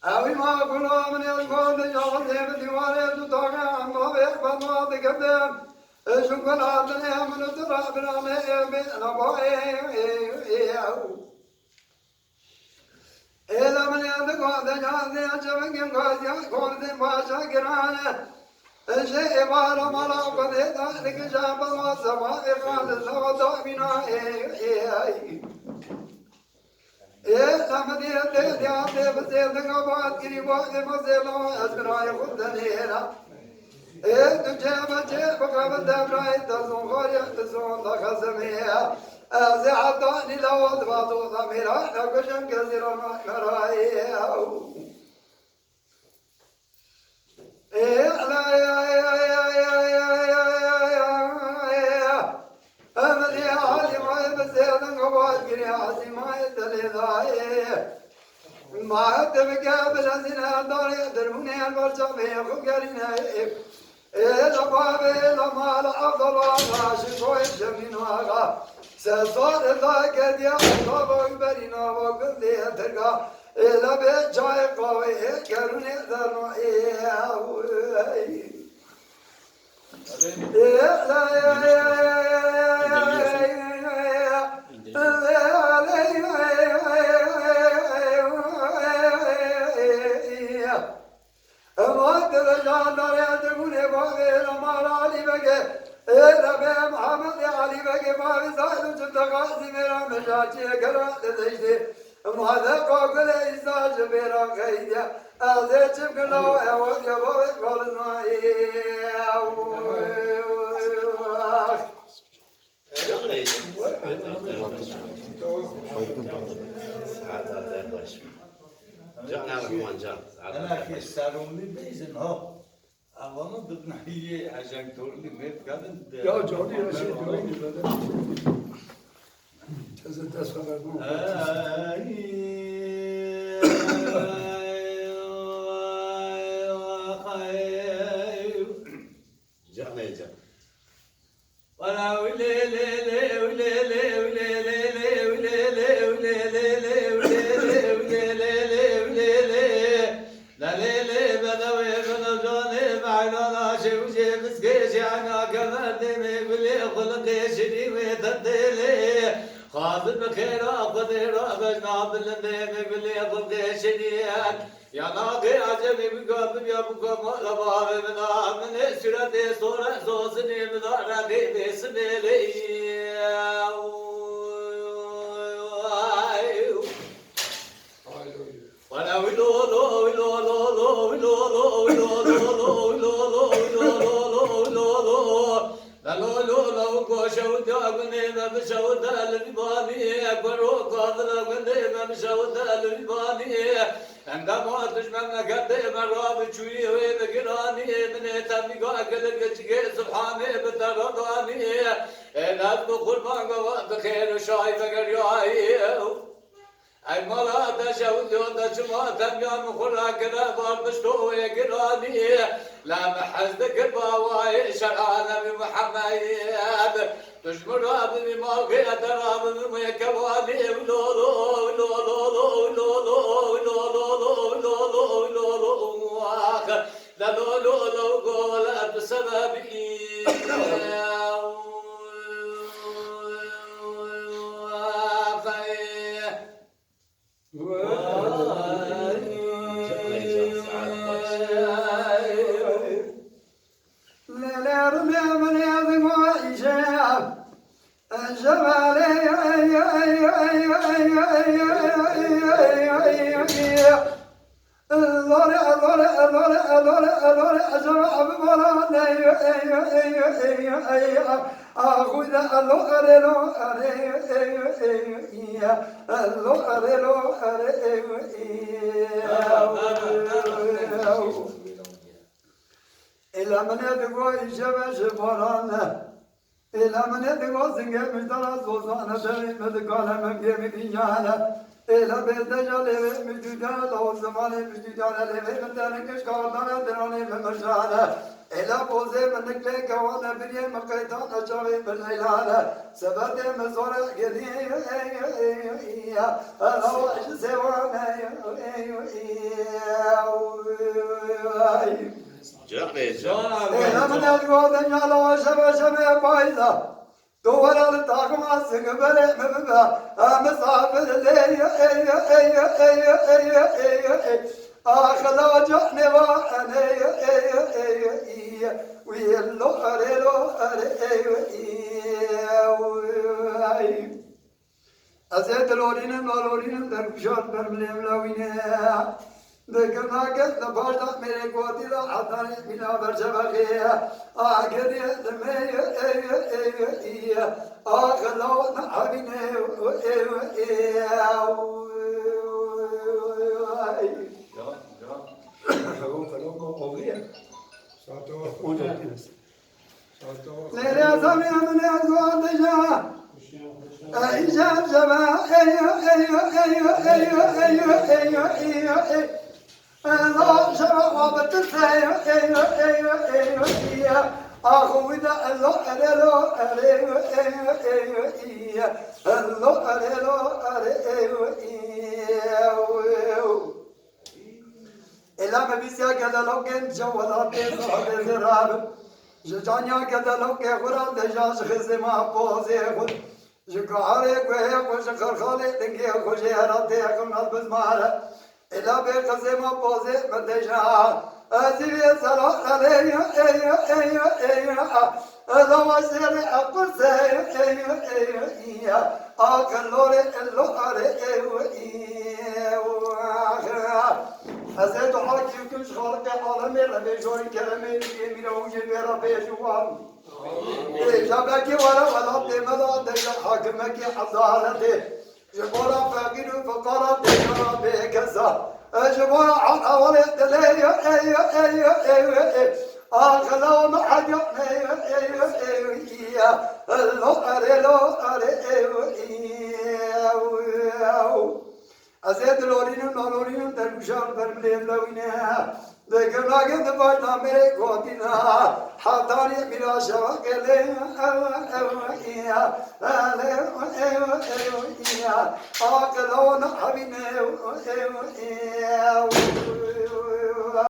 أوي ما كنا من القول يغلب الديوان تطاقع ما بيقبل بكذب شكرا عدنا من ترابنا بين إذا من يدك هذا جاذي أجمع قاضي قاضي ما شكرانه شيء ما ملا قد ذلك جاب ما سما إقال سوى بنا لما دي عبد بسيط قبات قريبات مسيلة أسرع يخدنينا تجيب جيب قبل دبراي تزون خوري تزون تخزميها أزعطاني لو أضبطوا ضميرا نقشن كثيرا مراي ما تبقى بلازنا داري درموني البرجة بيخو قرينا إذا بابي لما الأفضل وغاشي الجمين وغا سيصار ذاك دي أطلب برينا وقل دي ترقى إذا بجاي قوي كروني ذرنا ماذا قابل إنسان جبيرا خيديا أذي تبقى ويوك يبوك قولنا أنا في السالون بيزن ها أولا ضمن هي عشان تقولي ميت قادم يا جوني يا شيخ جوني تزد أسفل خاطب بخير أقدر أبجنا بالندم بلي أقدر شديد يا ناقي عجبي بقابل يا بقام لباب من من سرت صورة زوزني من رقي بسملي ولا ولو لو ولو لو ولو لو ولو لو ولو لو لو كوشود أغني ما بشود الرباني أقرو قادر أغني ما بشود الرباني عندما تجمعنا قد مراب شوي وبقراني من تامي قاعد كذا سبحانه بترضاني ناس بقربان قوات خير شاي بقرياي أي مرا تشود وتشما تبيان خلا كذا باربشتو يقراني لا محزدك باواي شرعنا بمحمد تجمر أبني ما غير درام من كواني لو لو لو لو لو لو لو لو لو لا لو لو لو قول بسببي Elemine digo işe ve şefaranne. Elemine digo zinge müjdara zozana devimedi kaleme gemi dünyana. Ele bezdeca leve müjdara o zamanı müjdara leve müjdara keşkardana derane memerjana. Ele boze menekle kavana biriye mekaytan açave berleylana. Sebede mezora geliye ya. Alavaş sevane Elemin elgoden yala şebe bayza. Duvaralı takmazsın böyle mi be? Misafirleri Akhla ne var Uyello arelo Azet lorinin derkuşan bermlem lavine Dekna gel başta mere kodila atane mina berçabakiye Ageriye demeye Akhla na abine Nereye zamiyamın yazgıdaca Eycem cema Allah şema battı Ahu da Allah arelo Allah arelo Elame bisya kadar gen cevada tezahür zirab Janya kadar ke Kur'an dejaz khizma poze khud Jkare ko kush kharkhale denge khush harate akunat bizmara Elame khizma poze medeja Aziye salat aleyya Azawasere akurse Akallore ellore Hazret Hakim Küç Halk-ı Alem-i Rebejoy Kerem-i Emine Ucil ve Rabbi Şuvan Jabeki vara velat demeda deja hakimeki azaleti Jibora fakiru fakara deja Rabbi keza Jibora an avalet deleyya Ağlam acayne Lo Azet lorinin derkuşan bermlem lavine Dekırlagen de başta mere kodina Hatari mira şava gele Ağlam habine